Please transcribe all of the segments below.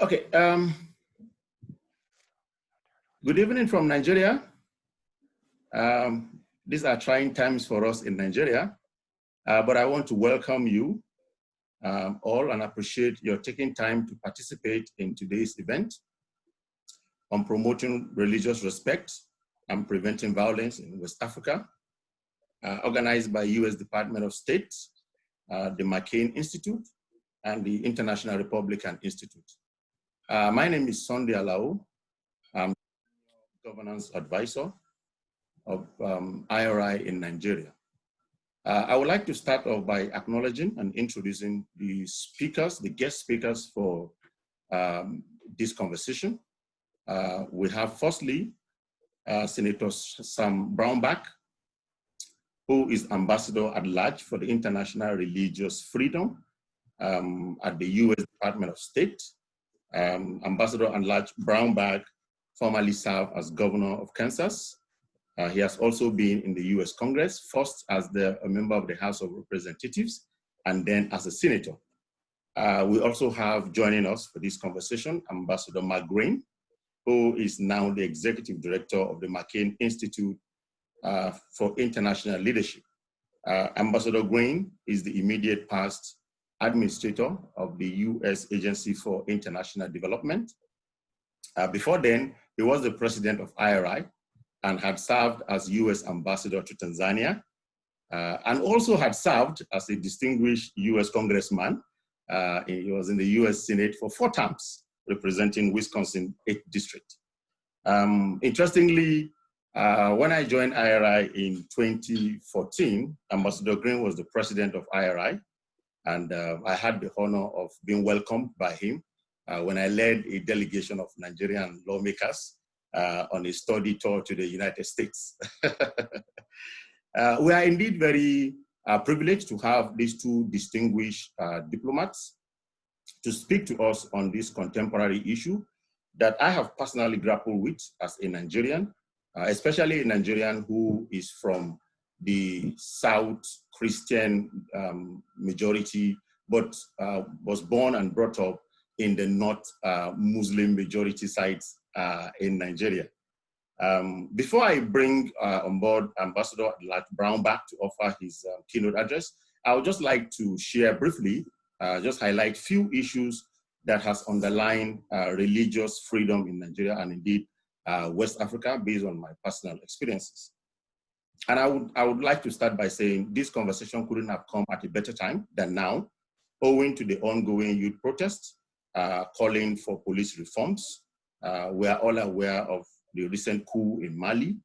Okay. Good evening from Nigeria. These are trying times for us in Nigeria, but I want to welcome you all and appreciate your taking time to participate in today's event on promoting religious respect and preventing violence in West Africa, organized by U.S. Department of State, the McCain Institute, and the International Republican Institute. My name is Afolabi Alao. I'm governance advisor of IRI in Nigeria. I would like to start off by acknowledging and introducing the speakers, the guest speakers for this conversation. We have firstly, Senator Sam Brownback, who is Ambassador at Large for the International Religious Freedom at the U.S. Department of State. Ambassador at Large Brownback formerly served as governor of Kansas. He has also been in the U.S. Congress, first as a member of the House of Representatives, and then as a senator. We also have joining us for this conversation, Ambassador McCain, who is now the executive director of the McCain Institute for International Leadership. Ambassador Green is the immediate past administrator of the U.S. Agency for International Development. Before then, he was the president of IRI and had served as U.S. ambassador to Tanzania, and also had served as a distinguished U.S. congressman. He was in the U.S. Senate for 4 terms, representing Wisconsin 8th District. Interestingly, when I joined IRI in 2014, Ambassador Green was the president of IRI, and I had the honor of being welcomed by him when I led a delegation of Nigerian lawmakers on a study tour to the United States. We are indeed very privileged to have these 2 distinguished diplomats to speak to us on this contemporary issue that I have personally grappled with as a Nigerian, especially a Nigerian who is from the South Christian majority, but was born and brought up in the North Muslim majority sites in Nigeria. Before I bring on board Ambassador Brownback to offer his keynote address, I would just like to share briefly, just highlight few issues that has underlined religious freedom in Nigeria and indeed West Africa based on my personal experiences. And I would like to start by saying this conversation couldn't have come at a better time than now, owing to the ongoing youth protests calling for police reforms. We are all aware of the recent coup in Mali.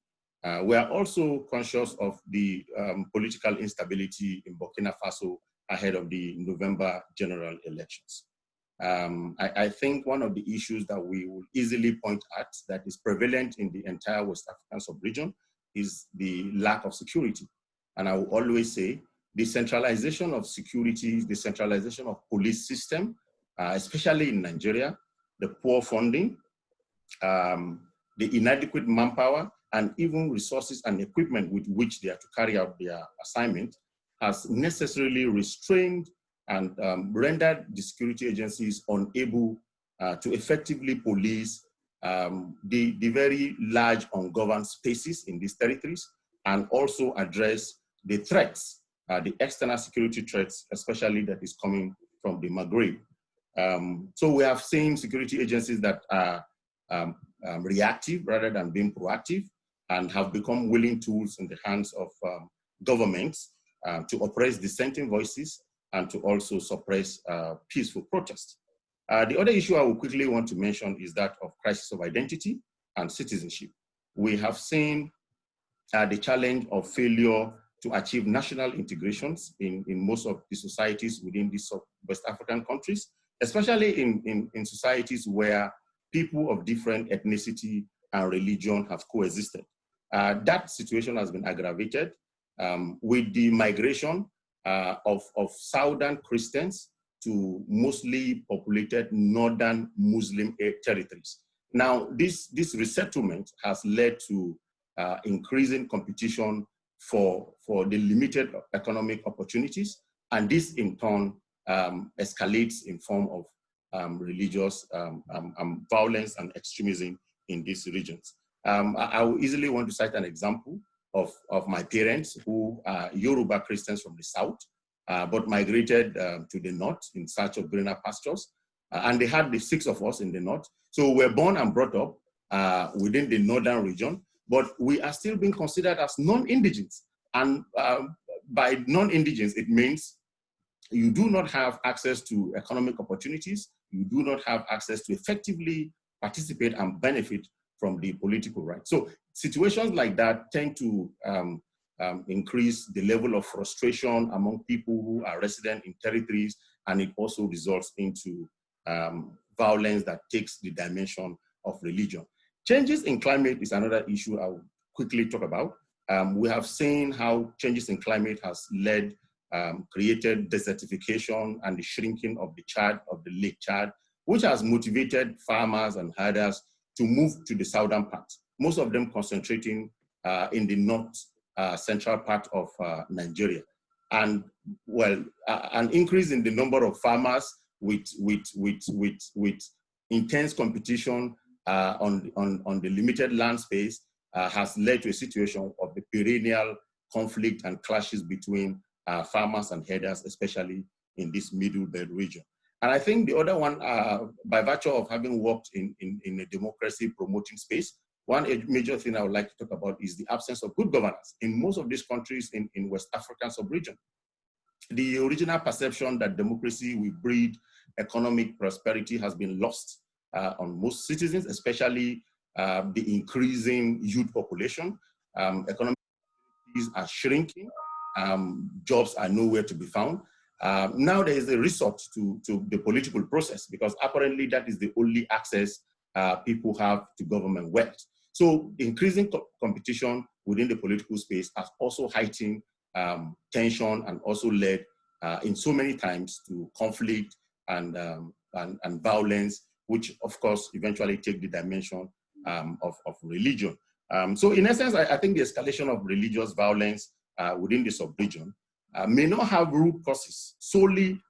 We are also conscious of the political instability in Burkina Faso ahead of the November general elections. I think one of the issues that we will easily point at that is prevalent in the entire West African sub-region is the lack of security. And I will always say the centralization of security, the centralization of police system, especially in Nigeria, the poor funding, the inadequate manpower, and even resources and equipment with which they are to carry out their assignment has necessarily restrained and rendered the security agencies unable to effectively police the very large ungoverned spaces in these territories and also address the threats, the external security threats, especially that is coming from the Maghreb. So we have seen security agencies that are reactive rather than being proactive and have become willing tools in the hands of governments to oppress dissenting voices and to also suppress peaceful protest. The other issue I will quickly want to mention is that of crisis of identity and citizenship. We have seen the challenge of failure to achieve national integrations in most of the societies within these West African countries, especially in societies where people of different ethnicity and religion have coexisted. That situation has been aggravated with the migration of Southern Christians to mostly populated Northern Muslim territories. Now, this resettlement has led to increasing competition for the limited economic opportunities, and this in turn escalates in form of religious violence and extremism in these regions. I will easily want to cite an example of my parents who are Yoruba Christians from the south, but migrated to the north in search of greener pastures. And they had the 6 of us in the north. So we're born and brought up within the northern region, but we are still being considered as non-indigens. And by non-indigens, it means you do not have access to economic opportunities. You do not have access to effectively participate and benefit from the political right. So situations like that tend to increase the level of frustration among people who are resident in territories, and it also results into violence that takes the dimension of religion. Changes in climate is another issue I will quickly talk about. We have seen how changes in climate has created desertification and the shrinking of the Lake Chad, which has motivated farmers and herders to move to the southern part, most of them concentrating in the north central part of Nigeria. And well, an increase in the number of farmers with intense competition on the limited land space has led to a situation of the perennial conflict and clashes between farmers and herders, especially in this middle belt region. And I think the other one, by virtue of having worked in a democracy promoting space, one major thing I would like to talk about is the absence of good governance in most of these countries in West African sub-region. The original perception that democracy will breed economic prosperity has been lost on most citizens, especially the increasing youth population. Economic activities are shrinking, jobs are nowhere to be found. Now there is a resort to the political process because apparently that is the only access people have to government wealth. So increasing competition within the political space has also heightened tension and also led in so many times to conflict and violence, which of course eventually take the dimension of religion. So in essence, I think the escalation of religious violence within the sub-region may not have root causes solely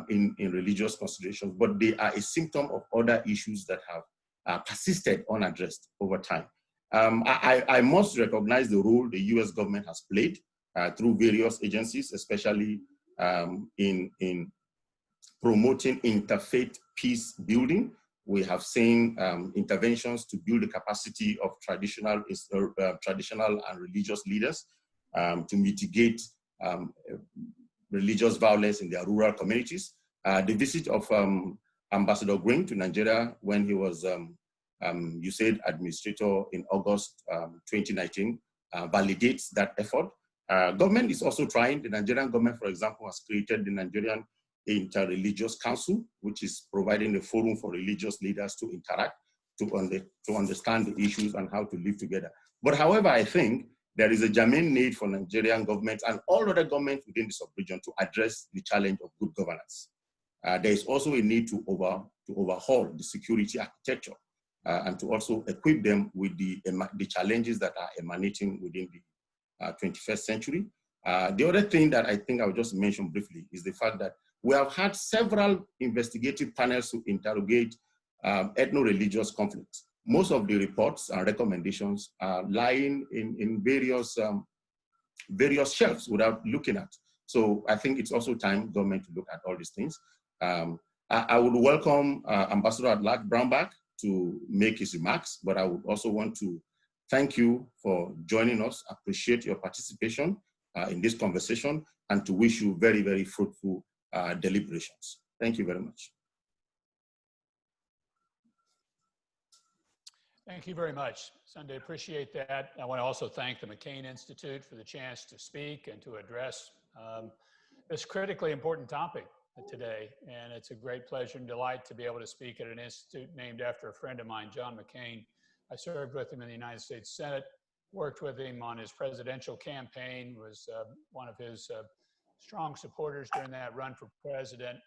in religious considerations, but they are a symptom of other issues that have persisted unaddressed over time. I must recognize the role the US government has played through various agencies, especially in promoting interfaith peace building. We have seen interventions to build the capacity of traditional and religious leaders to mitigate religious violence in their rural communities. The visit of Ambassador Green to Nigeria when he was USAID administrator in August 2019 validates that effort. Government is also trying. The Nigerian government, for example, has created the Nigerian Inter-Religious Council, which is providing a forum for religious leaders to interact, to understand the issues and how to live together. But however, I think there is a germane need for Nigerian government and all other governments within the sub-region to address the challenge of good governance. There is also a need to overhaul the security architecture and to also equip them with the challenges that are emanating within the 21st century. The other thing that I think I'll just mention briefly is the fact that we have had several investigative panels to interrogate ethno-religious conflicts. Most of the reports and recommendations are lying in various shelves without looking at. So I think it's also time government to look at all these things. I would welcome Ambassador at Large Brownback to make his remarks, but I would also want to thank you for joining us, appreciate your participation in this conversation, and to wish you very, very fruitful deliberations. Thank you very much. Thank you very much, Sunday. Appreciate that. I want to also thank the McCain Institute for the chance to speak and to address this critically important topic today. And it's a great pleasure and delight to be able to speak at an institute named after a friend of mine, John McCain. I served with him in the United States Senate, worked with him on his presidential campaign, was one of his strong supporters during that run for president.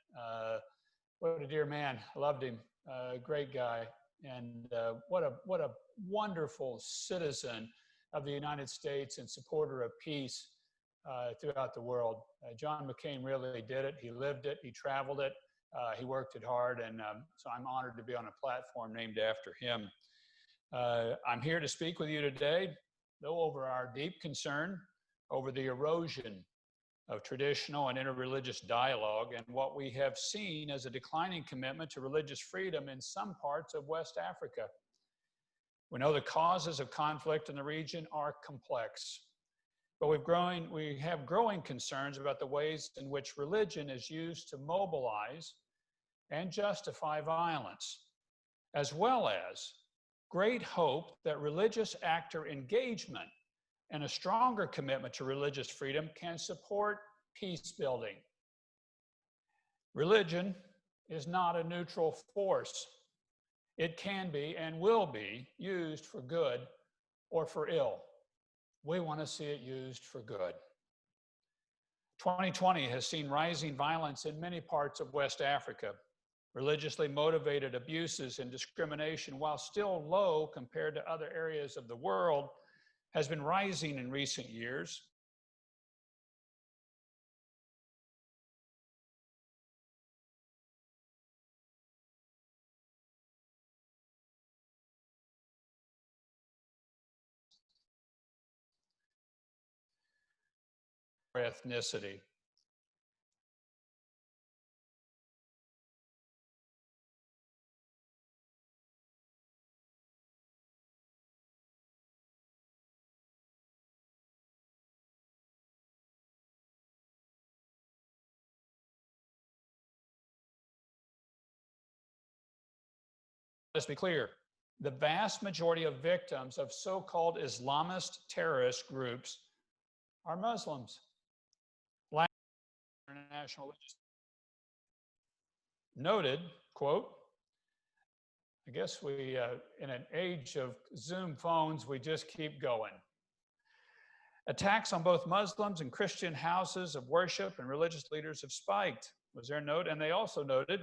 What a dear man, loved him, great guy. And what a wonderful citizen of the United States and supporter of peace throughout the world. John McCain really did it. He lived it. He traveled it. He worked it hard, and so I'm honored to be on a platform named after him. I'm here to speak with you today, though, over our deep concern over the erosion of traditional and interreligious dialogue and what we have seen as a declining commitment to religious freedom in some parts of West Africa. We know the causes of conflict in the region are complex, but we have growing concerns about the ways in which religion is used to mobilize and justify violence, as well as great hope that religious actor engagement and a stronger commitment to religious freedom can support peace building. Religion is not a neutral force. It can be and will be used for good or for ill. We want to see it used for good. 2020 has seen rising violence in many parts of West Africa. Religiously motivated abuses and discrimination, while still low compared to other areas of the world, has been rising in recent years. Ethnicity. Let's be clear. The vast majority of victims of so-called Islamist terrorist groups are Muslims. International noted, quote, I guess we, in an age of Zoom phones, we just keep going. Attacks on both Muslims and Christian houses of worship and religious leaders have spiked, was their note. And they also noted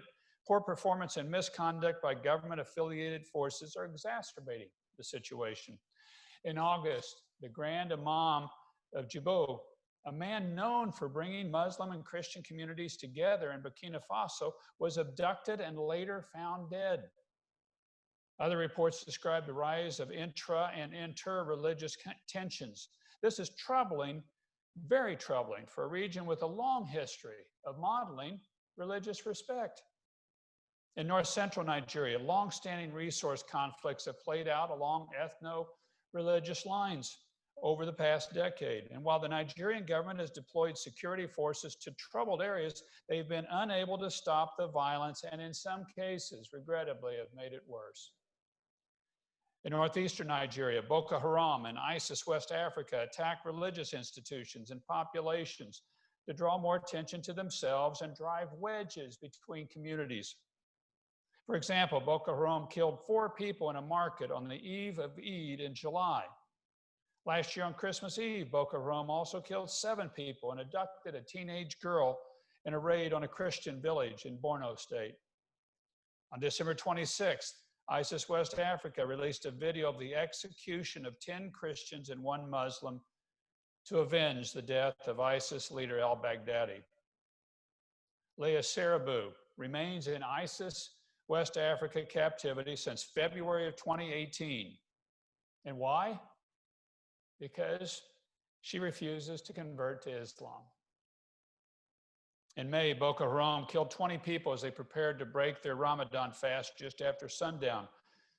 poor performance and misconduct by government-affiliated forces are exacerbating the situation. In August, the Grand Imam of Djibo, a man known for bringing Muslim and Christian communities together in Burkina Faso, was abducted and later found dead. Other reports describe the rise of intra and inter-religious tensions. This is troubling, very troubling, for a region with a long history of modeling religious respect. In north-central Nigeria, long-standing resource conflicts have played out along ethno-religious lines over the past decade. And while the Nigerian government has deployed security forces to troubled areas, they've been unable to stop the violence and in some cases, regrettably, have made it worse. In northeastern Nigeria, Boko Haram and ISIS West Africa attack religious institutions and populations to draw more attention to themselves and drive wedges between communities. For example, Boko Haram killed 4 people in a market on the eve of Eid in July. Last year on Christmas Eve, Boko Haram also killed 7 people and abducted a teenage girl in a raid on a Christian village in Borno State. On December 26th, ISIS West Africa released a video of the execution of 10 Christians and 1 Muslim to avenge the death of ISIS leader al-Baghdadi. Leah Sarabu remains in ISIS West Africa captivity since February of 2018. And why? Because she refuses to convert to Islam. In May, Boko Haram killed 20 people as they prepared to break their Ramadan fast just after sundown.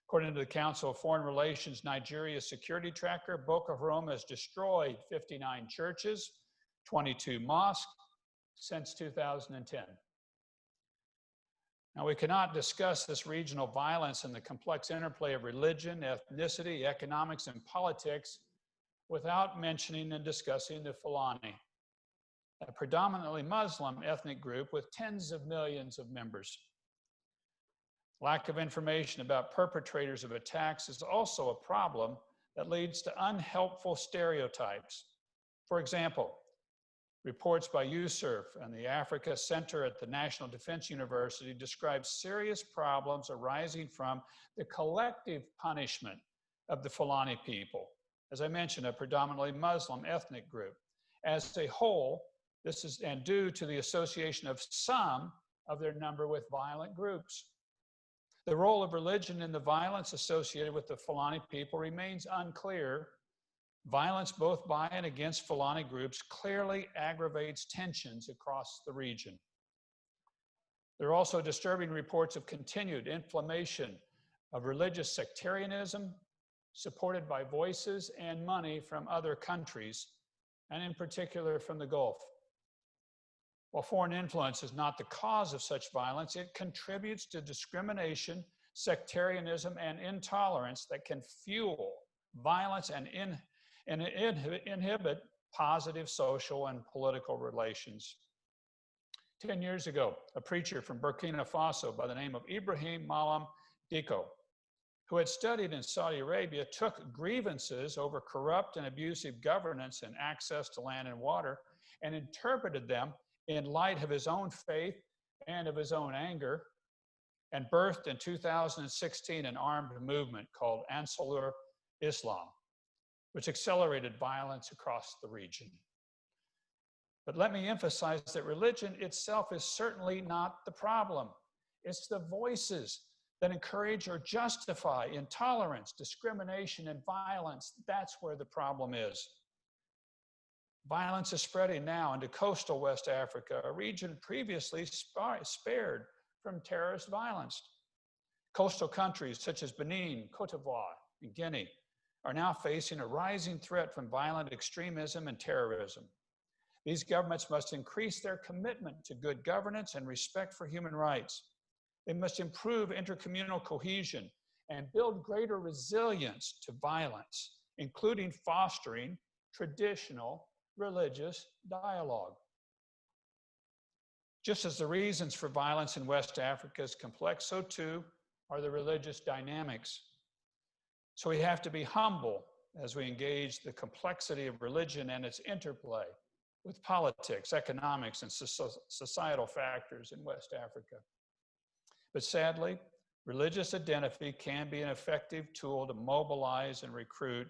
According to the Council of Foreign Relations Nigeria security tracker, Boko Haram has destroyed 59 churches, 22 mosques since 2010. Now, we cannot discuss this regional violence and the complex interplay of religion, ethnicity, economics, and politics without mentioning and discussing the Fulani, a predominantly Muslim ethnic group with tens of millions of members. Lack of information about perpetrators of attacks is also a problem that leads to unhelpful stereotypes. For example, reports by USERF and the Africa Center at the National Defense University describe serious problems arising from the collective punishment of the Fulani people. As I mentioned, a predominantly Muslim ethnic group. As a whole, this is, and due to the association of some of their number with violent groups. The role of religion in the violence associated with the Fulani people remains unclear. Violence both by and against Fulani groups clearly aggravates tensions across the region. There are also disturbing reports of continued inflammation of religious sectarianism, supported by voices and money from other countries, and in particular from the Gulf. While foreign influence is not the cause of such violence, it contributes to discrimination, sectarianism, and intolerance that can fuel violence and inhibit positive social and political relations. 10 years ago, a preacher from Burkina Faso by the name of Ibrahim Malam Diko, who had studied in Saudi Arabia, took grievances over corrupt and abusive governance and access to land and water and interpreted them in light of his own faith and of his own anger, and birthed in 2016 an armed movement called Ansarul Islam, which accelerated violence across the region. But let me emphasize that religion itself is certainly not the problem. It's the voices that encourage or justify intolerance, discrimination, and violence. That's where the problem is. Violence is spreading now into coastal West Africa, a region previously spared from terrorist violence. Coastal countries such as Benin, Cote d'Ivoire, and Guinea are now facing a rising threat from violent extremism and terrorism. These governments must increase their commitment to good governance and respect for human rights. They must improve intercommunal cohesion and build greater resilience to violence, including fostering traditional religious dialogue. Just as the reasons for violence in West Africa is complex, so too are the religious dynamics. So we have to be humble as we engage the complexity of religion and its interplay with politics, economics, and societal factors in West Africa. But sadly, religious identity can be an effective tool to mobilize and recruit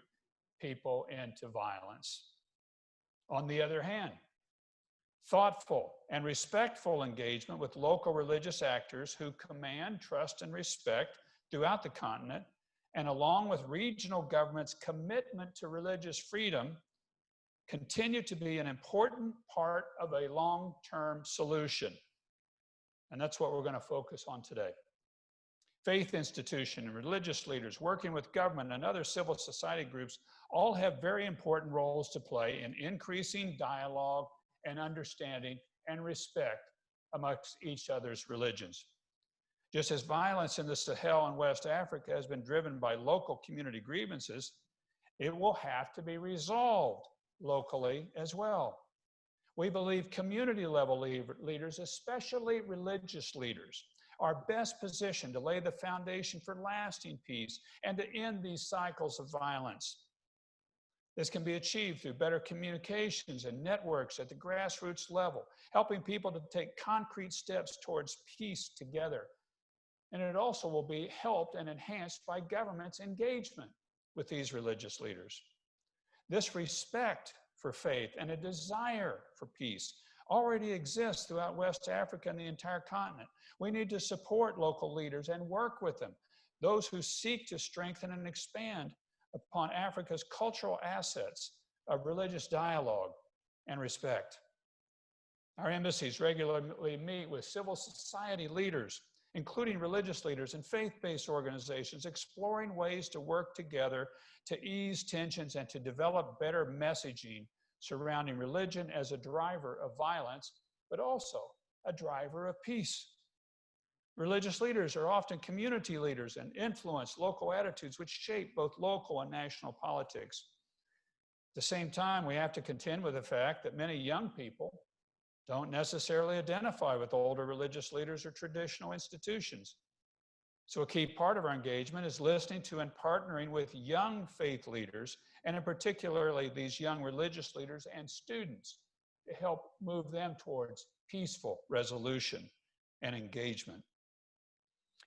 people into violence. On the other hand, thoughtful and respectful engagement with local religious actors who command trust and respect throughout the continent, and along with regional governments' commitment to religious freedom, continue to be an important part of a long-term solution. And that's what we're going to focus on today. Faith institutions and religious leaders working with government and other civil society groups all have very important roles to play in increasing dialogue and understanding and respect amongst each other's religions. Just as violence in the Sahel and West Africa has been driven by local community grievances, it will have to be resolved locally as well. We believe community level leaders, especially religious leaders, are best positioned to lay the foundation for lasting peace and to end these cycles of violence. This can be achieved through better communications and networks at the grassroots level, helping people to take concrete steps towards peace together. And it also will be helped and enhanced by government's engagement with these religious leaders. This respect for faith and a desire for peace already exists throughout West Africa and the entire continent. We need to support local leaders and work with them, those who seek to strengthen and expand upon Africa's cultural assets of religious dialogue and respect. Our embassies regularly meet with civil society leaders, including religious leaders and faith-based organizations, exploring ways to work together to ease tensions and to develop better messaging surrounding religion as a driver of violence, but also a driver of peace. Religious leaders are often community leaders and influence local attitudes which shape both local and national politics. At the same time, we have to contend with the fact that many young people don't necessarily identify with older religious leaders or traditional institutions. So a key part of our engagement is listening to and partnering with young faith leaders, and in particularly these young religious leaders and students, to help move them towards peaceful resolution and engagement.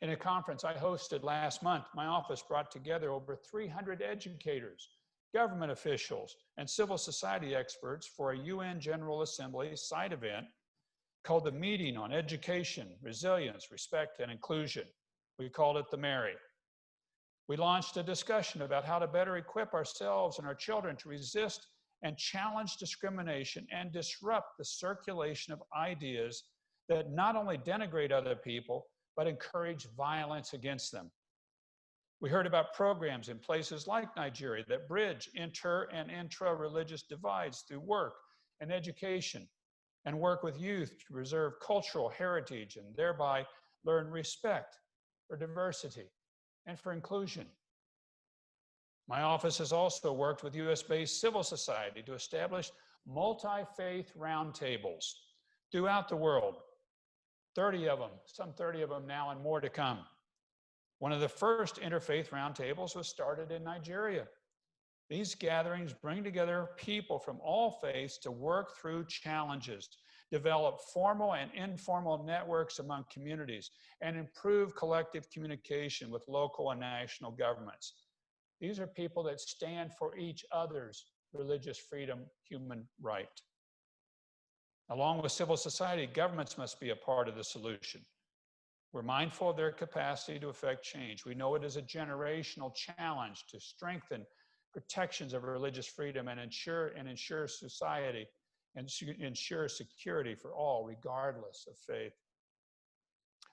In a conference I hosted last month, my office brought together over 300 educators, government officials, and civil society experts for a UN General Assembly side event called the Meeting on Education, Resilience, Respect, and Inclusion. We called it the MARY. We launched a discussion about how to better equip ourselves and our children to resist and challenge discrimination and disrupt the circulation of ideas that not only denigrate other people, but encourage violence against them. We heard about programs in places like Nigeria that bridge inter and intra-religious divides through work and education, and work with youth to preserve cultural heritage and thereby learn respect for diversity and for inclusion. My office has also worked with US-based civil society to establish multi-faith roundtables throughout the world. 30 of them, some 30 of them now and more to come. One of the first interfaith roundtables was started in Nigeria. These gatherings bring together people from all faiths to work through challenges, develop formal and informal networks among communities, and improve collective communication with local and national governments. These are people that stand for each other's religious freedom, human right. Along with civil society, governments must be a part of the solution. We're mindful of their capacity to affect change. We know it is a generational challenge to strengthen protections of religious freedom and ensure society and ensure security for all, regardless of faith.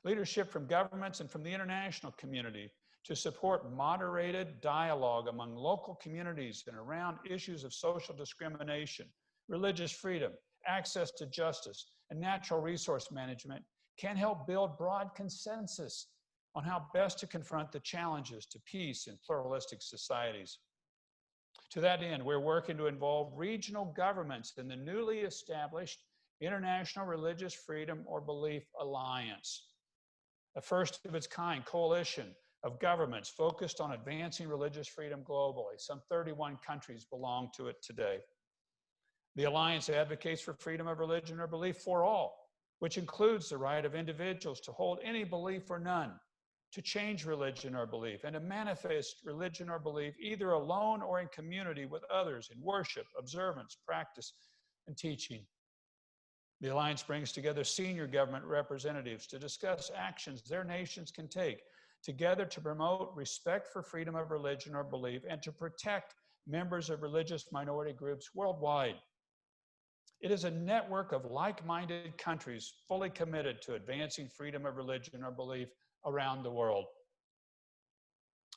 Leadership from governments and from the international community to support moderated dialogue among local communities and around issues of social discrimination, religious freedom, access to justice, and natural resource management can help build broad consensus on how best to confront the challenges to peace in pluralistic societies. To that end, we're working to involve regional governments in the newly established International Religious Freedom or Belief Alliance, a first of its kind coalition of governments focused on advancing religious freedom globally. Some 31 countries belong to it today. The alliance advocates for freedom of religion or belief for all, which includes the right of individuals to hold any belief or none, to change religion or belief, and to manifest religion or belief either alone or in community with others in worship, observance, practice, and teaching. The alliance brings together senior government representatives to discuss actions their nations can take together to promote respect for freedom of religion or belief and to protect members of religious minority groups worldwide. It is a network of like-minded countries fully committed to advancing freedom of religion or belief around the world.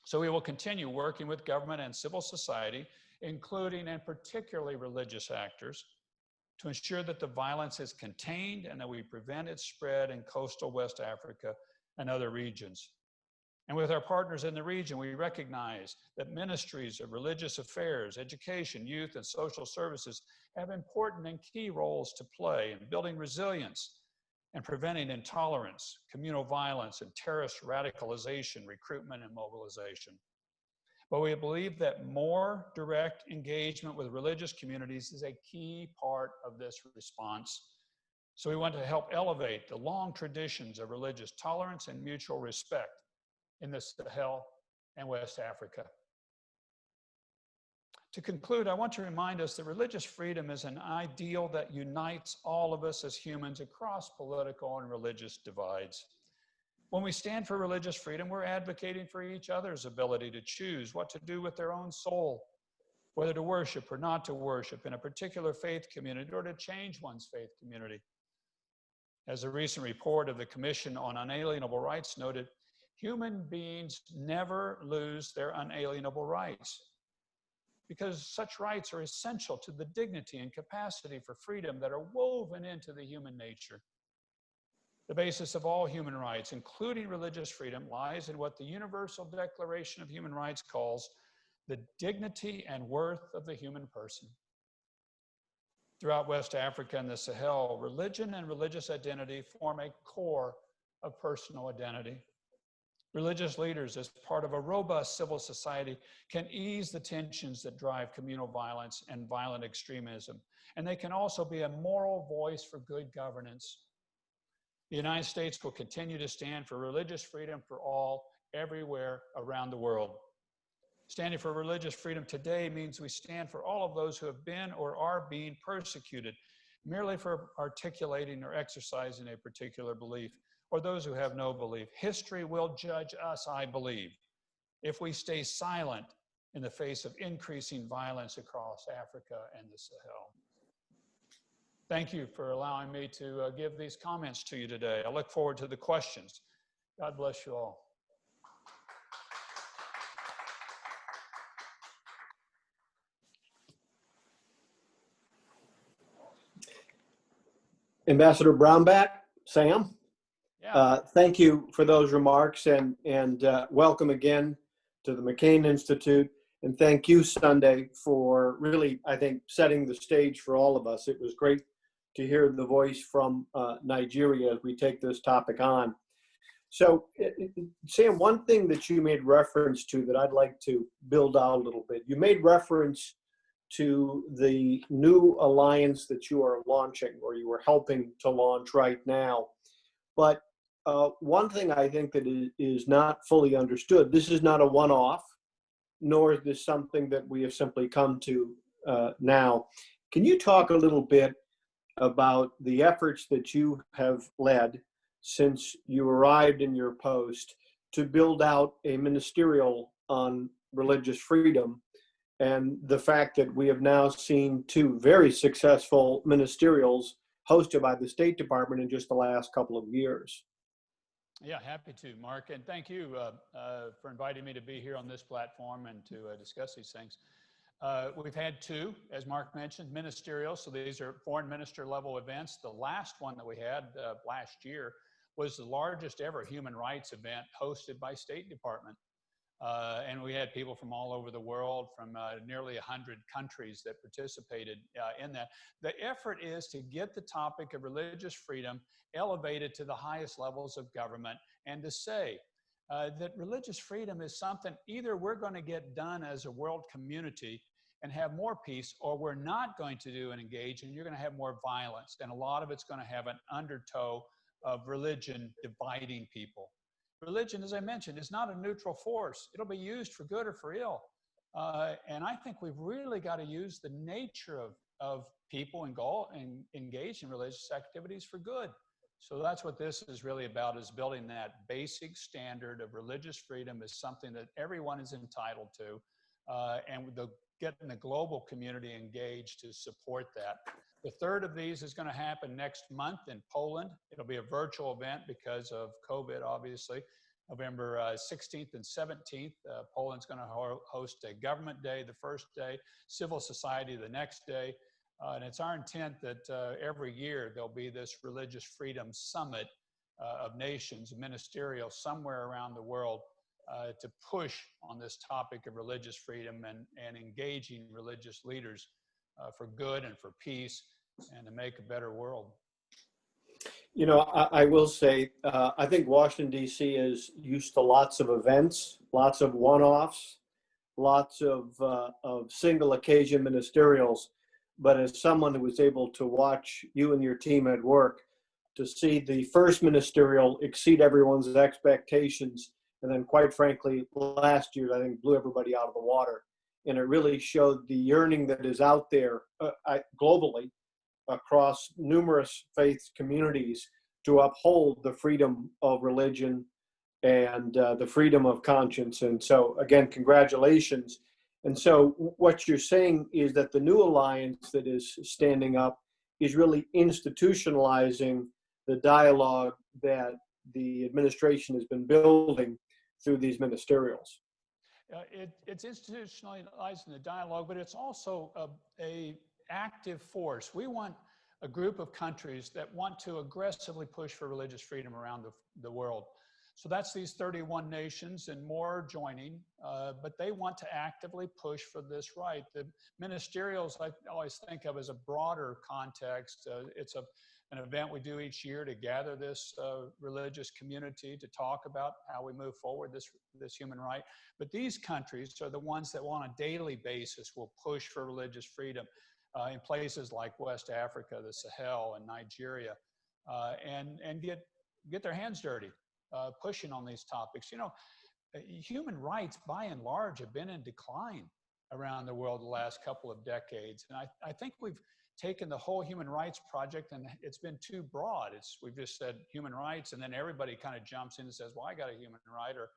So we will continue working with government and civil society, including and particularly religious actors, to ensure that the violence is contained and that we prevent its spread in coastal West Africa and other regions. And with our partners in the region, we recognize that ministries of religious affairs, education, youth, and social services have important and key roles to play in building resilience and preventing intolerance, communal violence, and terrorist radicalization, recruitment, and mobilization. But we believe that more direct engagement with religious communities is a key part of this response. So we want to help elevate the long traditions of religious tolerance and mutual respect in the Sahel and West Africa. To conclude, I want to remind us that religious freedom is an ideal that unites all of us as humans across political and religious divides. When we stand for religious freedom, we're advocating for each other's ability to choose what to do with their own soul, whether to worship or not to worship in a particular faith community or to change one's faith community. As a recent report of the Commission on Unalienable Rights noted, human beings never lose their unalienable rights because such rights are essential to the dignity and capacity for freedom that are woven into the human nature. The basis of all human rights, including religious freedom, lies in what the Universal Declaration of Human Rights calls the dignity and worth of the human person. Throughout West Africa and the Sahel, religion and religious identity form a core of personal identity. Religious leaders, as part of a robust civil society, can ease the tensions that drive communal violence and violent extremism, and they can also be a moral voice for good governance. The United States will continue to stand for religious freedom for all, everywhere around the world. Standing for religious freedom today means we stand for all of those who have been or are being persecuted merely for articulating or exercising a particular belief, or those who have no belief. History will judge us, I believe, if we stay silent in the face of increasing violence across Africa and the Sahel. Thank you for allowing me to give these comments to you today. I look forward to the questions. God bless you all. Ambassador Brownback, Sam, Yeah. thank you for those remarks, and welcome again to the McCain Institute. And thank you, Sunday, for really, I think, setting the stage for all of us. It was great to hear the voice from Nigeria as we take this topic on. So, Sam, one thing that you made reference to that I'd like to build out a little bit, you made reference to the new alliance that you are launching, or you are helping to launch right now. But one thing I think that is not fully understood, this is not a one-off, nor is this something that we have simply come to now. Can you talk a little bit about the efforts that you have led since you arrived in your post to build out a ministerial on religious freedom, and the fact that we have now seen 2 very successful ministerials hosted by the State Department in just the last couple of years? Yeah, happy to, Mark. And thank you for inviting me to be here on this platform and to discuss these things. We've had 2, as Mark mentioned, ministerial. So these are foreign minister level events. The last one that we had last year was the largest ever human rights event hosted by State Department. And we had people from all over the world, from nearly 100 countries that participated in that. The effort is to get the topic of religious freedom elevated to the highest levels of government, and to say that religious freedom is something either we're going to get done as a world community and have more peace, or we're not going to do and engage, and you're going to have more violence. And a lot of it's going to have an undertow of religion dividing people. Religion, as I mentioned, is not a neutral force. It'll be used for good or for ill. And I think we've really got to use the nature of people and engage in religious activities for good. So that's what this is really about, is building that basic standard of religious freedom as something that everyone is entitled to, and getting the global community engaged to support that. The third of these is going to happen next month in Poland. It'll be a virtual event because of COVID, obviously. November 16th and 17th, Poland's going to host a government day the first day, civil society the next day. And it's our intent that every year there'll be this religious freedom summit of nations, ministerial, somewhere around the world, to push on this topic of religious freedom and engaging religious leaders for good and for peace and to make a better world. You know, I will say, I think Washington, D.C. is used to lots of events, lots of one-offs, lots of single occasion ministerials. But as someone who was able to watch you and your team at work, to see the first ministerial exceed everyone's expectations, and then quite frankly, last year, I think blew everybody out of the water. And it really showed the yearning that is out there globally across numerous faith communities to uphold the freedom of religion and the freedom of conscience. And so again, congratulations. And so what you're saying is that the new alliance that is standing up is really institutionalizing the dialogue that the administration has been building through these ministerials. It's institutionalizing the dialogue, but it's also a active force. We want a group of countries that want to aggressively push for religious freedom around the world. So that's these 31 nations and more joining, but they want to actively push for this right. The ministerials I always think of as a broader context. It's an event we do each year to gather this religious community to talk about how we move forward this human right. But these countries are the ones that on a daily basis will push for religious freedom in places like West Africa, the Sahel, and Nigeria, and get their hands dirty. Pushing on these topics. You know, human rights by and large have been in decline around the world the last couple of decades. And I think we've taken the whole human rights project and it's been too broad. We've just said human rights and then everybody kind of jumps in and says, well, I got a human right or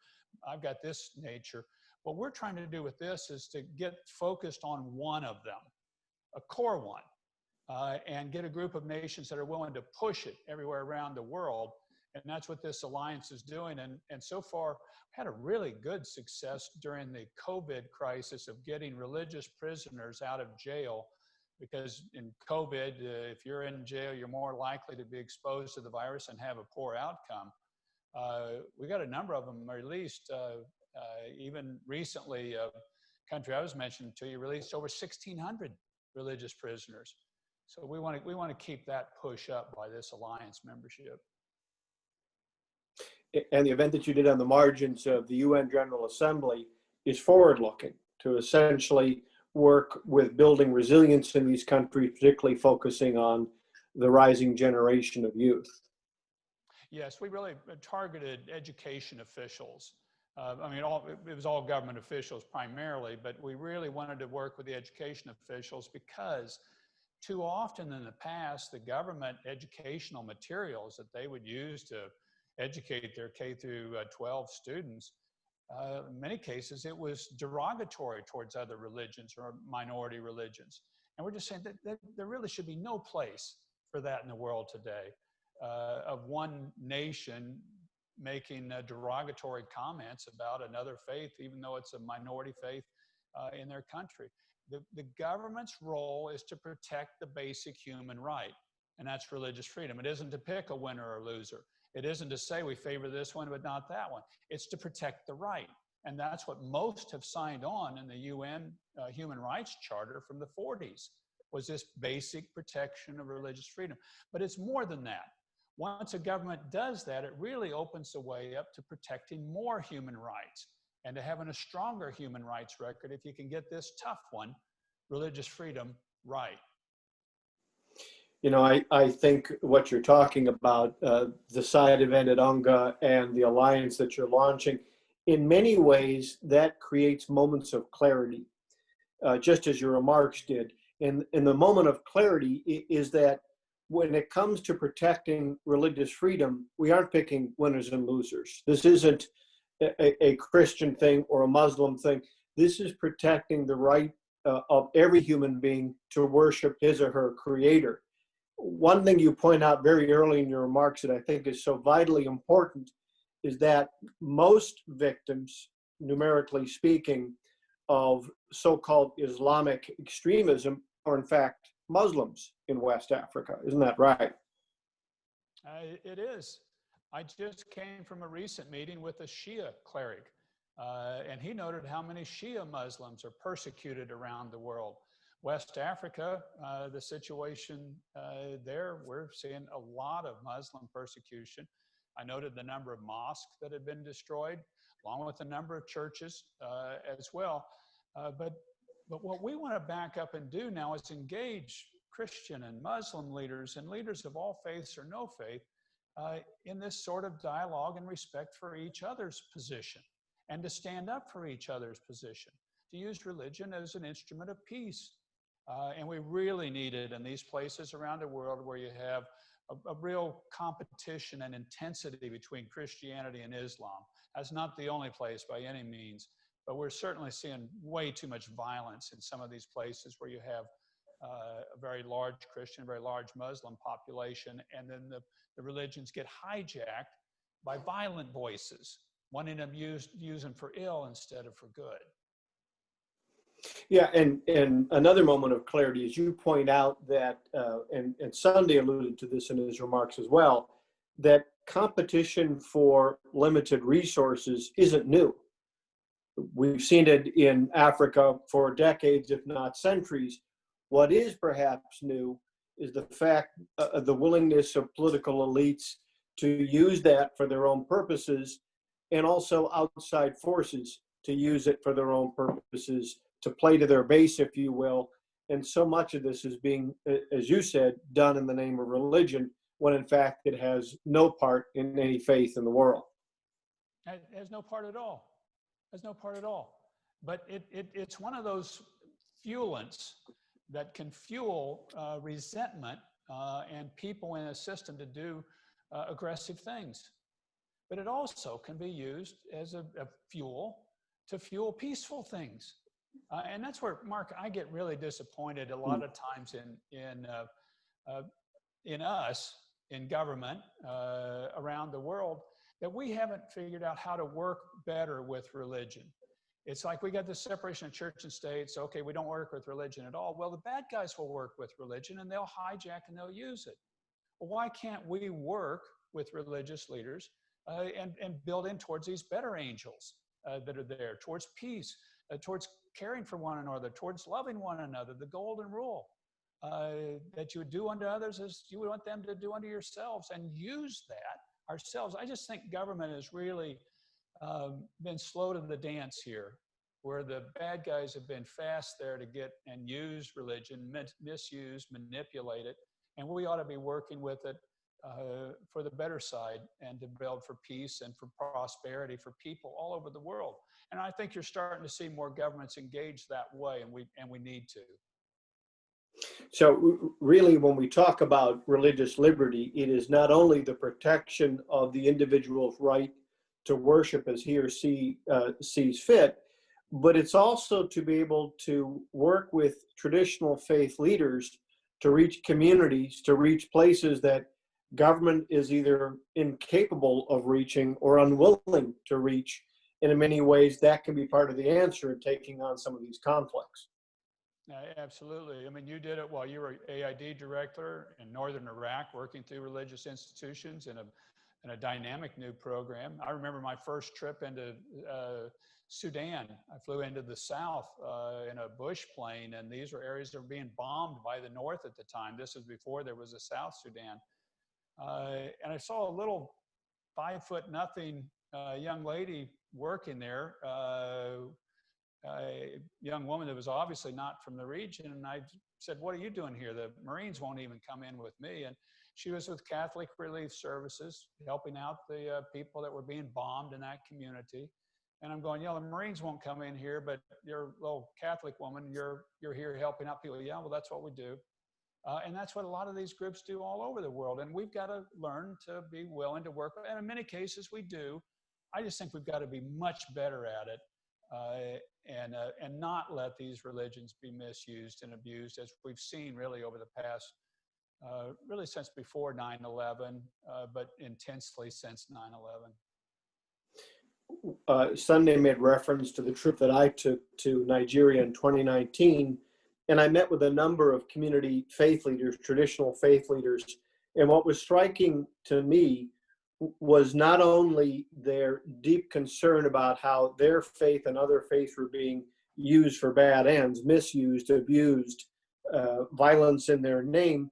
I've got this nature. What we're trying to do with this is to get focused on one of them, a core one, and get a group of nations that are willing to push it everywhere around the world. And that's what this alliance is doing. And so far, we had a really good success during the COVID crisis of getting religious prisoners out of jail. Because in COVID, if you're in jail, you're more likely to be exposed to the virus and have a poor outcome. We got a number of them released. Even recently, a country I was mentioning to you released over 1,600 religious prisoners. So we want to keep that push up by this alliance membership. And the event that you did on the margins of the UN General Assembly is forward-looking to essentially work with building resilience in these countries, particularly focusing on the rising generation of youth. Yes, we really targeted education officials. I mean, it was all government officials primarily, but we really wanted to work with the education officials because too often in the past, the government educational materials that they would use to educate their K through 12 students, in many cases, it was derogatory towards other religions or minority religions. And we're just saying that there really should be no place for that in the world today, of one nation making derogatory comments about another faith, even though it's a minority faith in their country. The government's role is to protect the basic human right, and that's religious freedom. It isn't to pick a winner or loser. It isn't to say we favor this one but not that one. It's to protect the right. And that's what most have signed on in the UN Human Rights Charter from the 40s, was this basic protection of religious freedom. But it's more than that. Once a government does that, it really opens the way up to protecting more human rights and to having a stronger human rights record if you can get this tough one, religious freedom, right. You know, I think what you're talking about, the side event at UNGA and the alliance that you're launching, in many ways, that creates moments of clarity, just as your remarks did. And the moment of clarity is that when it comes to protecting religious freedom, we aren't picking winners and losers. This isn't a Christian thing or a Muslim thing. This is protecting the right of every human being to worship his or her creator. One thing you point out very early in your remarks that I think is so vitally important is that most victims, numerically speaking, of so-called Islamic extremism are in fact Muslims in West Africa. Isn't that right? It is. I just came from a recent meeting with a Shia cleric, and he noted how many Shia Muslims are persecuted around the world. West Africa, the situation there, we're seeing a lot of Muslim persecution. I noted the number of mosques that have been destroyed, along with the number of churches as well. But what we want to back up and do now is engage Christian and Muslim leaders and leaders of all faiths or no faith in this sort of dialogue and respect for each other's position, and to stand up for each other's position, to use religion as an instrument of peace. And we really need it in these places around the world where you have a real competition and intensity between Christianity and Islam. That's not the only place by any means, but we're certainly seeing way too much violence in some of these places where you have a very large Christian, very large Muslim population, and then the religions get hijacked by violent voices, wanting them use them for ill instead of for good. Yeah, and another moment of clarity is you point out that, and Sunday alluded to this in his remarks as well, that competition for limited resources isn't new. We've seen it in Africa for decades, if not centuries. What is perhaps new is the fact, the willingness of political elites to use that for their own purposes, and also outside forces to use it for their own purposes, to play to their base, if you will. And so much of this is being, as you said, done in the name of religion, when in fact it has no part in any faith in the world. It has no part at all. Has no part at all. but it's one of those fuelants that can fuel resentment and people in a system to do aggressive things. But it also can be used as a fuel to fuel peaceful things. And that's where, Mark, I get really disappointed a lot of times in us, in government, around the world, that we haven't figured out how to work better with religion. It's like we got this separation of church and state. So, okay, we don't work with religion at all. Well, the bad guys will work with religion and they'll hijack and they'll use it. Well, why can't we work with religious leaders and build in towards these better angels that are there, towards peace, towards caring for one another, towards loving one another, the golden rule, that you would do unto others as you would want them to do unto yourselves, and use that ourselves. I just think government has really been slow to the dance here, where the bad guys have been fast there to get and use religion, misuse, manipulate it, and we ought to be working with it for the better side and to build for peace and for prosperity for people all over the world. And I think you're starting to see more governments engage that way, and we need to. So really, when we talk about religious liberty, it is not only the protection of the individual's right to worship as he or she sees fit, but it's also to be able to work with traditional faith leaders to reach communities, to reach places that government is either incapable of reaching or unwilling to reach. And in many ways, that can be part of the answer in taking on some of these conflicts. Absolutely. I mean, you did it while you were AID director in northern Iraq, working through religious institutions in a dynamic new program. I remember my first trip into Sudan. I flew into the south in a bush plane, and these were areas that were being bombed by the north at the time. This was before there was a South Sudan. And I saw a little 5'0" young lady working there, a young woman that was obviously not from the region. And I said, "What are you doing here? The Marines won't even come in with me." And she was with Catholic Relief Services, helping out the people that were being bombed in that community. And I'm going, the Marines won't come in here, but you're a little Catholic woman, you're here helping out people. Yeah, well, that's what we do. And that's what a lot of these groups do all over the world. And we've got to learn to be willing to work. And in many cases we do. I just think we've got to be much better at it and not let these religions be misused and abused, as we've seen really over the past, really since before 9/11, but intensely since 9/11. Sunday made reference to the trip that I took to Nigeria in 2019. And I met with a number of community faith leaders, traditional faith leaders. And what was striking to me was not only their deep concern about how their faith and other faiths were being used for bad ends, misused, abused, violence in their name,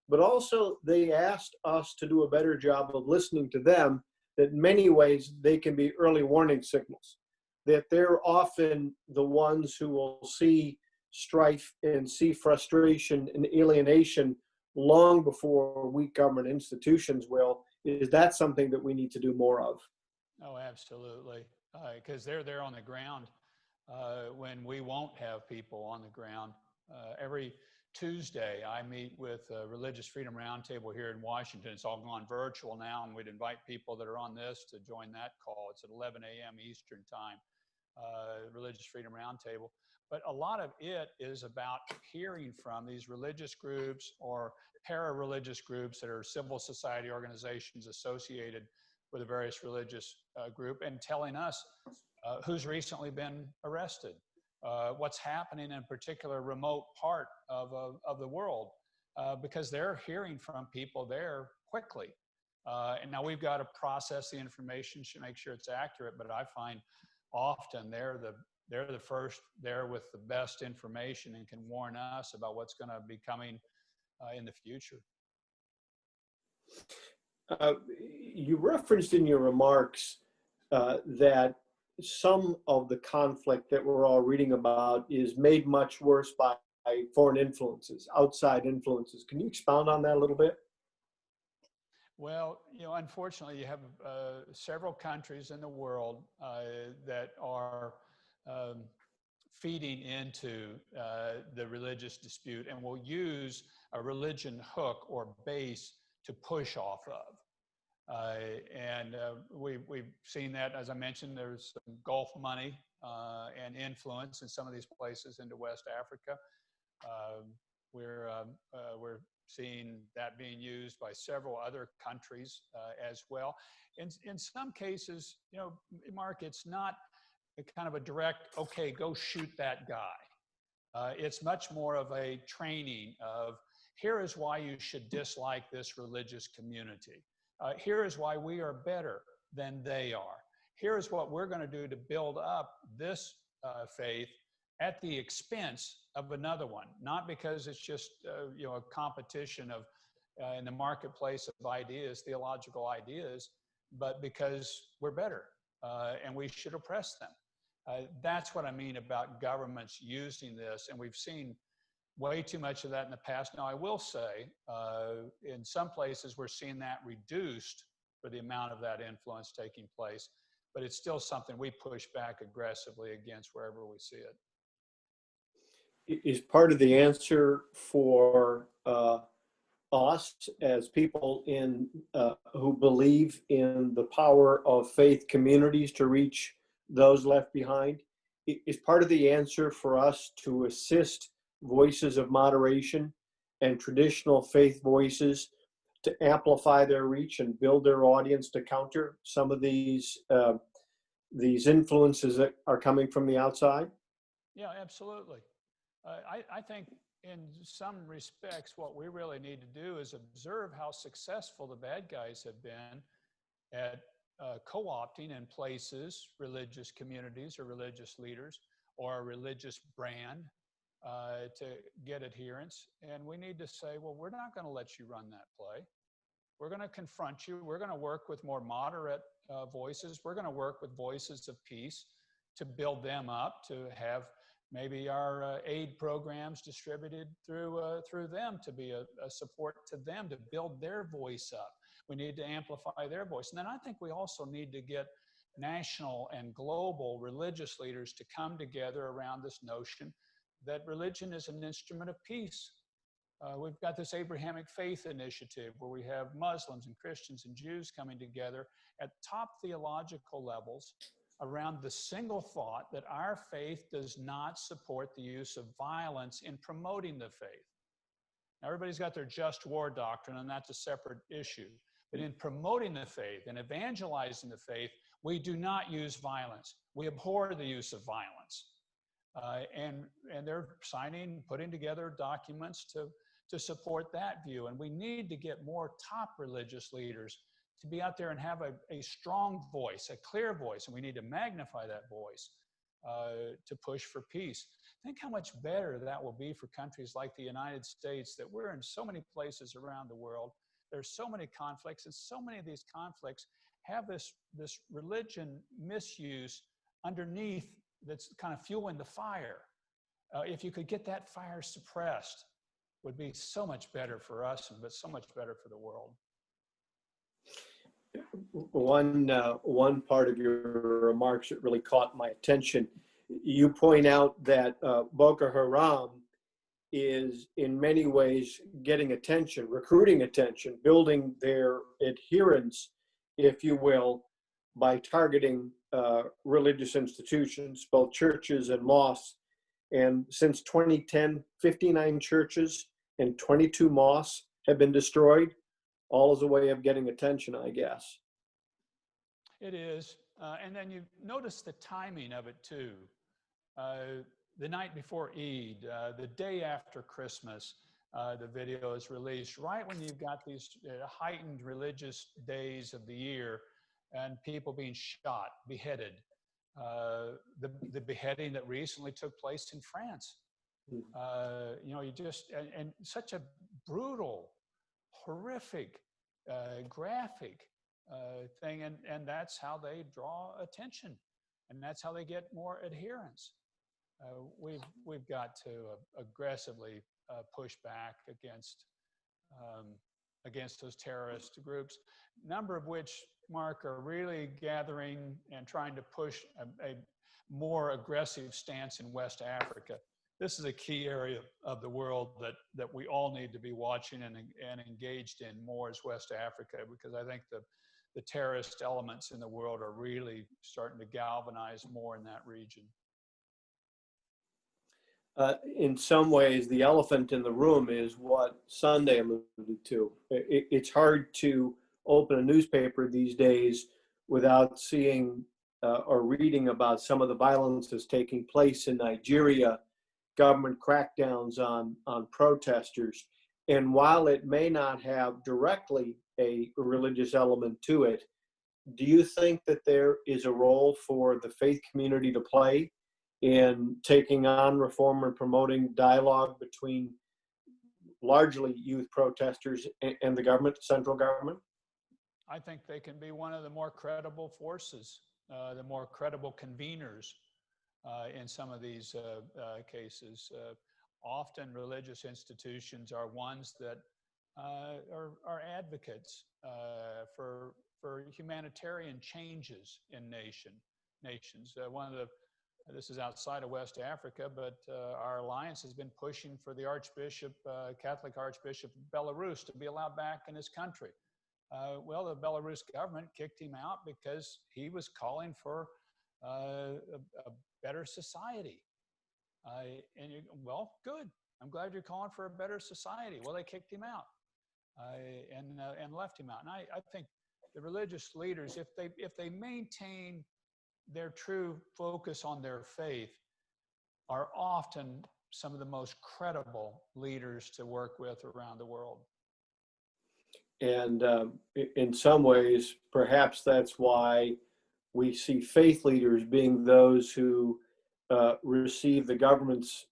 but also they asked us to do a better job of listening to them, that in many ways they can be early warning signals, that they're often the ones who will see strife and see frustration and alienation long before weak government institutions will. Is that something that we need to do more of? Oh, absolutely. Because they're there on the ground when we won't have people on the ground. Every Tuesday, I meet with Religious Freedom Roundtable here in Washington. It's all gone virtual now, and we'd invite people that are on this to join that call. It's at 11 a.m. Eastern Time, Religious Freedom Roundtable. But a lot of it is about hearing from these religious groups or para-religious groups that are civil society organizations associated with a various religious group, and telling us who's recently been arrested, what's happening in a particular remote part of the world, because they're hearing from people there quickly. And now we've got to process the information to make sure it's accurate, but I find often they're the first there with the best information and can warn us about what's going to be coming in the future. You referenced in your remarks that some of the conflict that we're all reading about is made much worse by foreign influences, outside influences. Can you expound on that a little bit? Well, unfortunately, you have several countries in the world that are feeding into the religious dispute and will use a religion hook or base to push off of. We've seen that, as I mentioned, there's some Gulf money and influence in some of these places into West Africa. We're seeing that being used by several other countries as well. In some cases, you know, Mark, it's not a kind of a direct, okay, go shoot that guy. It's much more of a training of, here is why you should dislike this religious community. Here is why we are better than they are. Here is what we're going to do to build up this faith at the expense of another one, not because it's just you know, a competition of in the marketplace of ideas, theological ideas, but because we're better and we should oppress them. That's what I mean about governments using this, and we've seen way too much of that in the past. Now, I will say, in some places we're seeing that reduced for the amount of that influence taking place, but it's still something we push back aggressively against wherever we see it. Is part of the answer for us as people in who believe in the power of faith communities to reach those left behind, is part of the answer for us to assist voices of moderation and traditional faith voices to amplify their reach and build their audience to counter some of these influences that are coming from the outside? Yeah, absolutely. I think in some respects, what we really need to do is observe how successful the bad guys have been at co-opting in places, religious communities or religious leaders or a religious brand to get adherence. And we need to say, well, we're not going to let you run that play. We're going to confront you. We're going to work with more moderate voices. We're going to work with voices of peace to build them up, to have maybe our aid programs distributed through them to be a support to them, to build their voice up. We need to amplify their voice. And then I think we also need to get national and global religious leaders to come together around this notion that religion is an instrument of peace. We've got this Abrahamic Faith Initiative where we have Muslims and Christians and Jews coming together at top theological levels around the single thought that our faith does not support the use of violence in promoting the faith. Now, everybody's got their just war doctrine, and that's a separate issue. But in promoting the faith and evangelizing the faith, we do not use violence. We abhor the use of violence. And they're putting together documents to support that view. And we need to get more top religious leaders to be out there and have a strong voice, a clear voice, and we need to magnify that voice to push for peace. Think how much better that will be for countries like the United States, that we're in so many places around the world. There's so many conflicts, and so many of these conflicts have this religion misuse underneath that's kind of fueling the fire. If you could get that fire suppressed, would be so much better for us, but so much better for the world. One part of your remarks that really caught my attention, you point out that Boko Haram is in many ways getting attention, recruiting attention, building their adherents, if you will, by targeting religious institutions, both churches and mosques. And since 2010, 59 churches and 22 mosques have been destroyed, all as a way of getting attention, I guess. It is. And then you notice the timing of it too. The night before Eid, the day after Christmas, the video is released right when you've got these heightened religious days of the year and people being shot, beheaded. The beheading that recently took place in France. You know, you just, and such a brutal, horrific, graphic thing, and that's how they draw attention, and that's how they get more adherence. We've got to aggressively push back against those terrorist groups, a number of which, Mark, are really gathering and trying to push more aggressive stance in West Africa. This is a key area of the world that we all need to be watching and engaged in more as West Africa, because I think the terrorist elements in the world are really starting to galvanize more in that region. In some ways, the elephant in the room is what Sunday alluded to. It's hard to open a newspaper these days without seeing or reading about some of the violence that's taking place in Nigeria, government crackdowns on protesters. And while it may not have directly a religious element to it, do you think that there is a role for the faith community to play in taking on reform and promoting dialogue between largely youth protesters and the government, central government? I think they can be one of the more credible forces, the more credible conveners in some of these cases. Often religious institutions are ones that are advocates for humanitarian changes in nations. This is outside of West Africa, but our alliance has been pushing for the Catholic Archbishop of Belarus to be allowed back in his country. Well, the Belarus government kicked him out because he was calling for a better society. Well, good. I'm glad you're calling for a better society. Well, they kicked him out and left him out. And I think the religious leaders, if they maintain their true focus on their faith, are often some of the most credible leaders to work with around the world. And in some ways, perhaps that's why we see faith leaders being those who receive the government's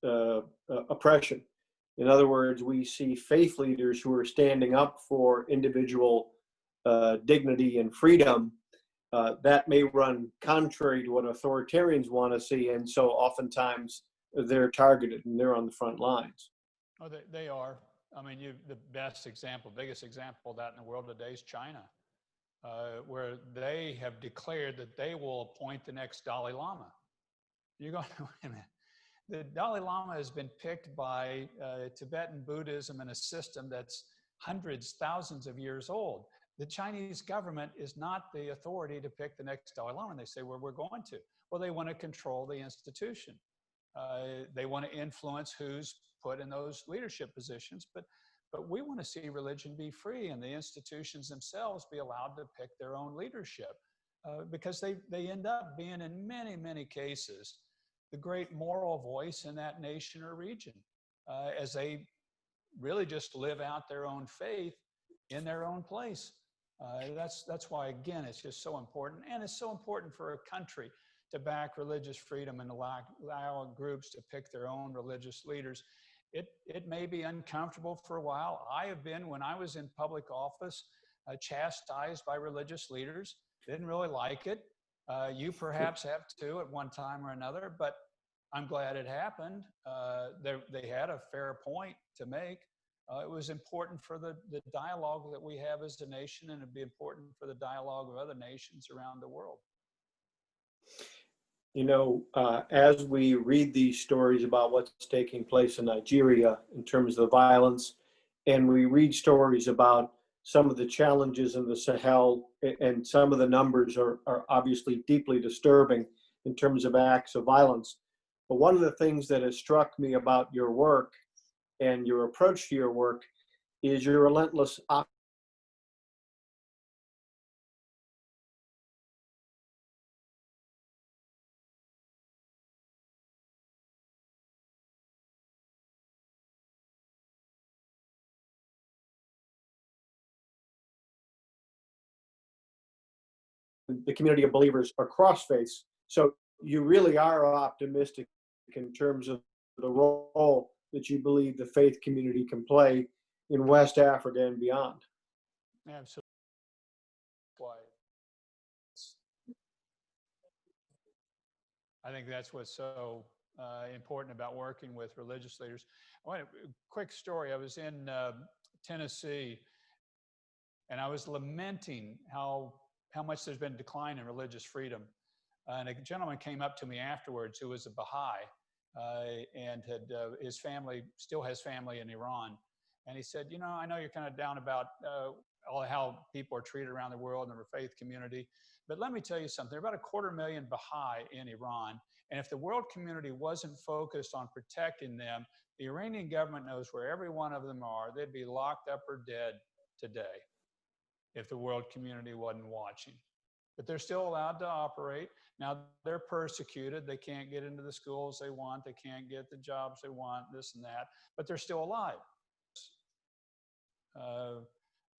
oppression. In other words, we see faith leaders who are standing up for individual dignity and freedom. That may run contrary to what authoritarians want to see, and so oftentimes they're targeted and they're on the front lines. Oh, they are. I mean, the biggest example of that in the world today is China, where they have declared that they will appoint the next Dalai Lama. You're going, wait a minute. The Dalai Lama has been picked by Tibetan Buddhism in a system that's hundreds, thousands of years old. The Chinese government is not the authority to pick the next Dalai Lama. And they say, well, we're going to. Well, they want to control the institution. They want to influence who's put in those leadership positions. But we want to see religion be free and the institutions themselves be allowed to pick their own leadership, because they end up being, in many, many cases, the great moral voice in that nation or region, as they really just live out their own faith in their own place. That's why, again, it's just so important. And it's so important for a country to back religious freedom and allow groups to pick their own religious leaders. It may be uncomfortable for a while. I have been, when I was in public office, chastised by religious leaders. Didn't really like it. You perhaps have too at one time or another, but I'm glad it happened. They had a fair point to make. It was important for the dialogue that we have as a nation, and it'd be important for the dialogue of other nations around the world. You know, as we read these stories about what's taking place in Nigeria in terms of the violence, and we read stories about some of the challenges in the Sahel, and some of the numbers are obviously deeply disturbing in terms of acts of violence. But one of the things that has struck me about your work and your approach to your work is your relentless the community of believers across faiths. So you really are optimistic in terms of the role that you believe the faith community can play in West Africa and beyond. Absolutely. Why? I think that's what's so important about working with religious leaders. A quick story. I was in Tennessee, and I was lamenting how much there's been decline in religious freedom. And a gentleman came up to me afterwards who was a Baha'i and had his family, still has family in Iran. And he said, you know, I know you're kind of down about all how people are treated around the world in the faith community, but let me tell you something. There are about 250,000 Baha'i in Iran. And if the world community wasn't focused on protecting them, the Iranian government knows where every one of them are. They'd be locked up or dead today if the world community wasn't watching. But they're still allowed to operate. Now, they're persecuted. They can't get into the schools they want. They can't get the jobs they want, this and that, but they're still alive.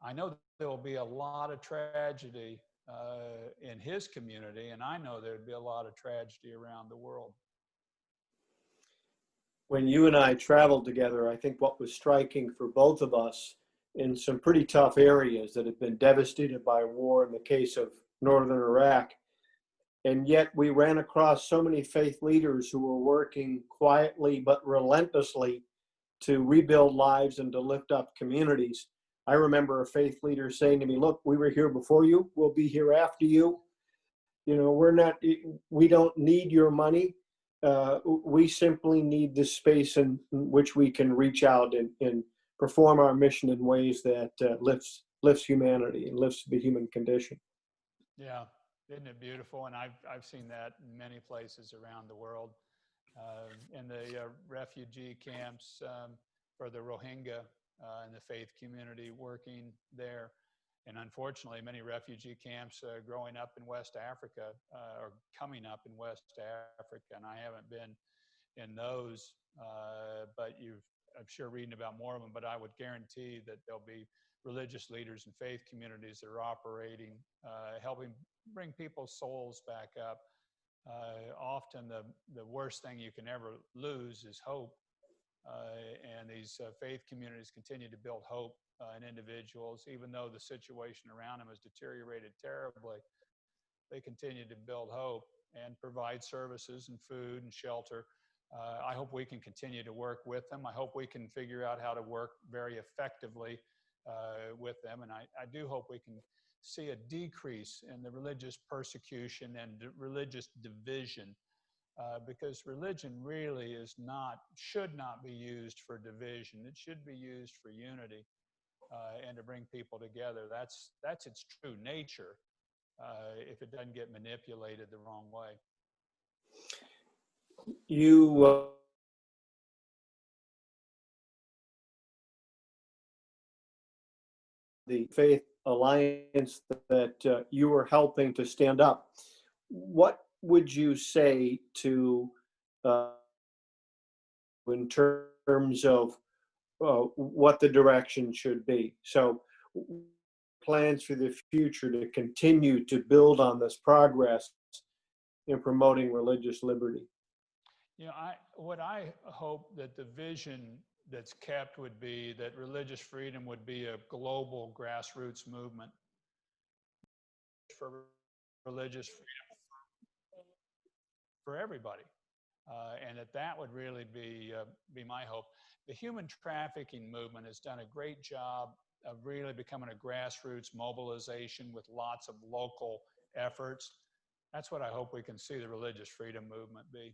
I know there will be a lot of tragedy in his community, and I know there'd be a lot of tragedy around the world. When you and I traveled together, I think what was striking for both of us in some pretty tough areas that had been devastated by war in the case of northern Iraq, and yet we ran across so many faith leaders who were working quietly but relentlessly to rebuild lives and to lift up communities. I remember a faith leader saying to me, look, we were here before you, we'll be here after you. You know, we don't need your money. We simply need this space in which we can reach out and perform our mission in ways that lifts humanity and lifts the human condition. Yeah, isn't it beautiful? And I've seen that in many places around the world. In the refugee camps for the Rohingya and the faith community working there. And unfortunately, many refugee camps growing up in West Africa or coming up in West Africa, and I haven't been in those, but I'm sure reading about more of them, but I would guarantee that there'll be religious leaders and faith communities that are operating, helping bring people's souls back up. Often the worst thing you can ever lose is hope. And these faith communities continue to build hope in individuals, even though the situation around them has deteriorated terribly. They continue to build hope and provide services and food and shelter. I hope we can continue to work with them. I hope we can figure out how to work very effectively with them. And I do hope we can see a decrease in the religious persecution and religious division. Because religion really should not be used for division. It should be used for unity and to bring people together. That's its true nature if it doesn't get manipulated the wrong way. The faith alliance that you were helping to stand up, what would you say to in terms of what the direction should be? So plans for the future to continue to build on this progress in promoting religious liberty? You know, what I hope that the vision that's kept would be that religious freedom would be a global grassroots movement for religious freedom for everybody. And that would really be my hope. The human trafficking movement has done a great job of really becoming a grassroots mobilization with lots of local efforts. That's what I hope we can see the religious freedom movement be.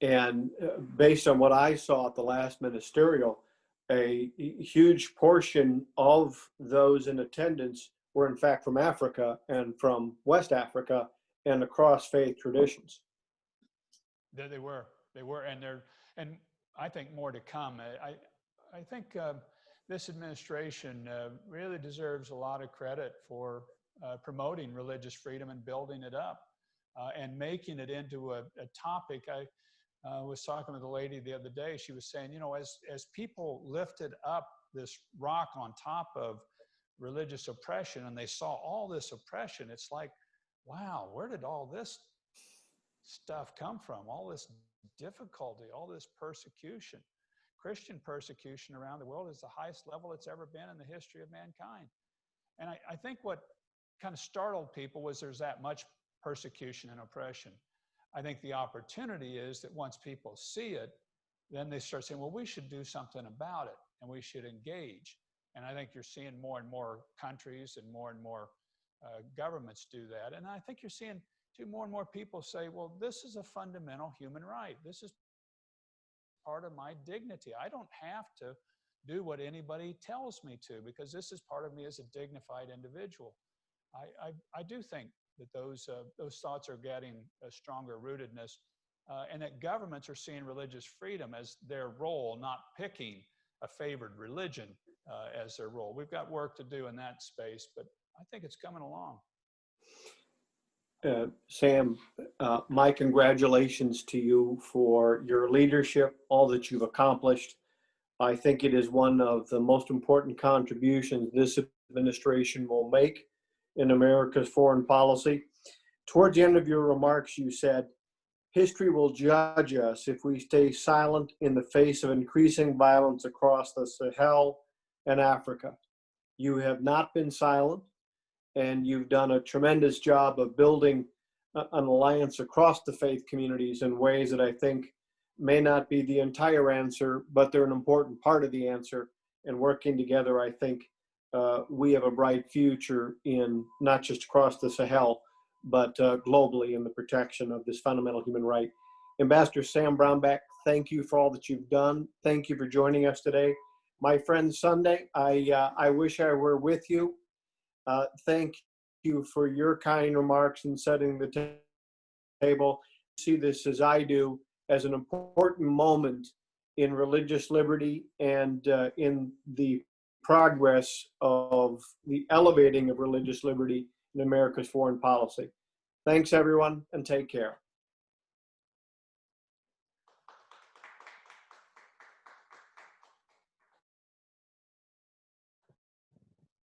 And based on what I saw at the last ministerial, a huge portion of those in attendance were in fact from Africa and from West Africa and across faith traditions. They were, and I think more to come. I think this administration really deserves a lot of credit for promoting religious freedom and building it up and making it into a topic. I was talking with a lady the other day. She was saying, you know, as people lifted up this rock on top of religious oppression and they saw all this oppression, it's like, wow, where did all this stuff come from? All this difficulty, all this persecution. Christian persecution around the world is the highest level it's ever been in the history of mankind. And I think what kind of startled people was there's that much persecution and oppression. I think the opportunity is that once people see it, then they start saying, well, we should do something about it and we should engage. And I think you're seeing more and more countries and more governments do that. And I think you're seeing to more and more people say, well, this is a fundamental human right. This is part of my dignity. I don't have to do what anybody tells me to, because this is part of me as a dignified individual. I do think that those thoughts are getting a stronger rootedness, and that governments are seeing religious freedom as their role, not picking a favored religion as their role. We've got work to do in that space, but I think it's coming along. Sam, my congratulations to you for your leadership, all that you've accomplished. I think it is one of the most important contributions this administration will make in America's foreign policy. Towards the end of your remarks, you said, history will judge us if we stay silent in the face of increasing violence across the Sahel and Africa. You have not been silent, and you've done a tremendous job of building an alliance across the faith communities in ways that I think may not be the entire answer, but they're an important part of the answer. And working together, I think we have a bright future in not just across the Sahel, but globally in the protection of this fundamental human right. Ambassador Sam Brownback, thank you for all that you've done. Thank you for joining us today. My friend Sunday, I wish I were with you. Thank you for your kind remarks in setting the table. See this as I do, as an important moment in religious liberty and in the progress of the elevating of religious liberty in America's foreign policy. Thanks, everyone, and take care.